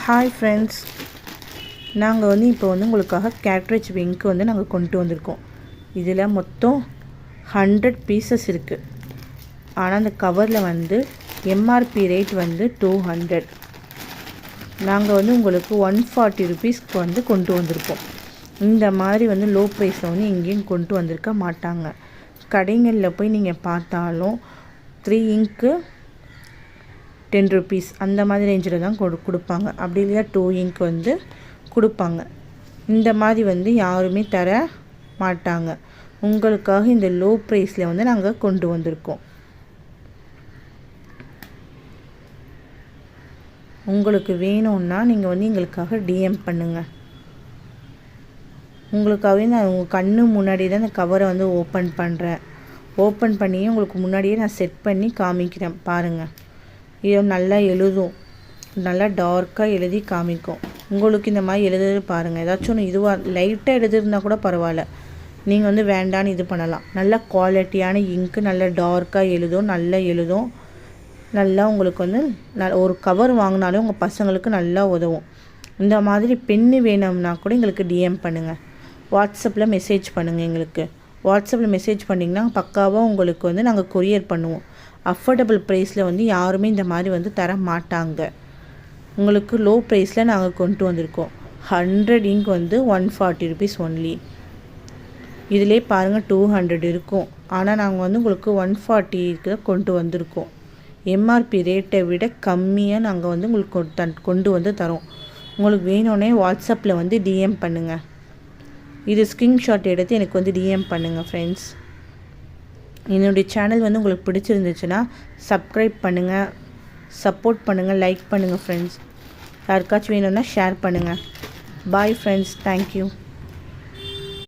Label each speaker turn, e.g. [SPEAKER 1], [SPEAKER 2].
[SPEAKER 1] Hi friends, நாங்கள் இப்போ உங்களுக்காக கேட்ரேஜ் விங்க்கு நாங்கள் கொண்டு வந்திருக்கோம். இதில் மொத்தம் 100 பீசஸ் இருக்குது. ஆனால் அந்த கவரில் எம்ஆர்பி ரேட் 200. நாங்கள் உங்களுக்கு 140 ருபீஸ்க்கு கொண்டு வந்திருக்கோம். இந்த மாதிரி லோ ப்ரைஸில் எங்கேயும் கொண்டு வந்திருக்க மாட்டாங்க. கடைகளில் போய் நீங்கள் பார்த்தாலும் 3 இங்க்கு 10 ருபீஸ் அந்த மாதிரி ரேஞ்சில் தான் கொடுப்பாங்க. அப்படி இல்லையா 2 இங்க் கொடுப்பாங்க. இந்த மாதிரி யாருமே தர மாட்டாங்க. உங்களுக்காக இந்த லோ ப்ரைஸில் நாங்கள் கொண்டு வந்திருக்கோம். உங்களுக்கு வேணும்னா நீங்கள் எங்களுக்காக டிஎம் பண்ணுங்கள். உங்களுக்காகவே நான் உங்கள் கண்ணு முன்னாடி தான் இந்த கவரை ஓப்பன் பண்ணுறேன். ஓப்பன் பண்ணியே உங்களுக்கு முன்னாடியே நான் செட் பண்ணி காமிக்கிறேன். பாருங்கள், இது நல்லா எழுதும், நல்லா டார்க்காக எழுதி காமிக்கும். உங்களுக்கு இந்த மாதிரி எழுதுறது பாருங்கள். ஏதாச்சும் ஒன்று இதுவாக லைட்டாக எழுதிருந்தால் கூட பரவாயில்ல, நீங்கள் வேண்டான்னு இது பண்ணலாம். நல்ல குவாலிட்டியான இங்க்கு, நல்ல டார்க்காக எழுதும், நல்லா எழுதும். நல்லா உங்களுக்கு ஒரு கவர் வாங்கினாலும் உங்கள் பசங்களுக்கு நல்லா உதவும். இந்த மாதிரி பென்னு வேணும்னா கூட எங்களுக்கு டிஎம் பண்ணுங்கள். வாட்ஸ்அப்பில் மெசேஜ் பண்ணுங்கள். எங்களுக்கு வாட்ஸ்அப்பில் மெசேஜ் பண்ணிங்கன்னா பக்காவாக உங்களுக்கு நாங்கள் கொரியர் பண்ணுவோம். அஃபோர்டபுள் ப்ரைஸில் யாருமே இந்த மாதிரி தர மாட்டாங்க. உங்களுக்கு லோ ப்ரைஸில் நாங்கள் கொண்டு வந்திருக்கோம். 100 இங்க் 140 ருபீஸ் ஒன்லி. இதிலே பாருங்கள் 200 இருக்கும். ஆனால் நாங்கள் உங்களுக்கு 140க்கு கொண்டு வந்திருக்கோம். எம்ஆர்பி ரேட்டை விட கம்மியாக நாங்கள் உங்களுக்கு கொண்டு தரோம். உங்களுக்கு வேணும்னே வாட்ஸ்அப்பில் டிஎம் பண்ணுங்கள். இது ஸ்க்ரீன்ஷாட் எடுத்து எனக்கு டிஎம் பண்ணுங்கள் ஃப்ரெண்ட்ஸ். என்னுடைய சேனல் உங்களுக்கு பிடிச்சிருந்துச்சுன்னா சப்ஸ்கிரைப் பண்ணுங்கள், சப்போர்ட் பண்ணுங்கள், லைக் பண்ணுங்கள் ஃப்ரெண்ட்ஸ். யாருக்காச்சும் வேணும்னா ஷேர் பண்ணுங்கள். Bye friends, thank you.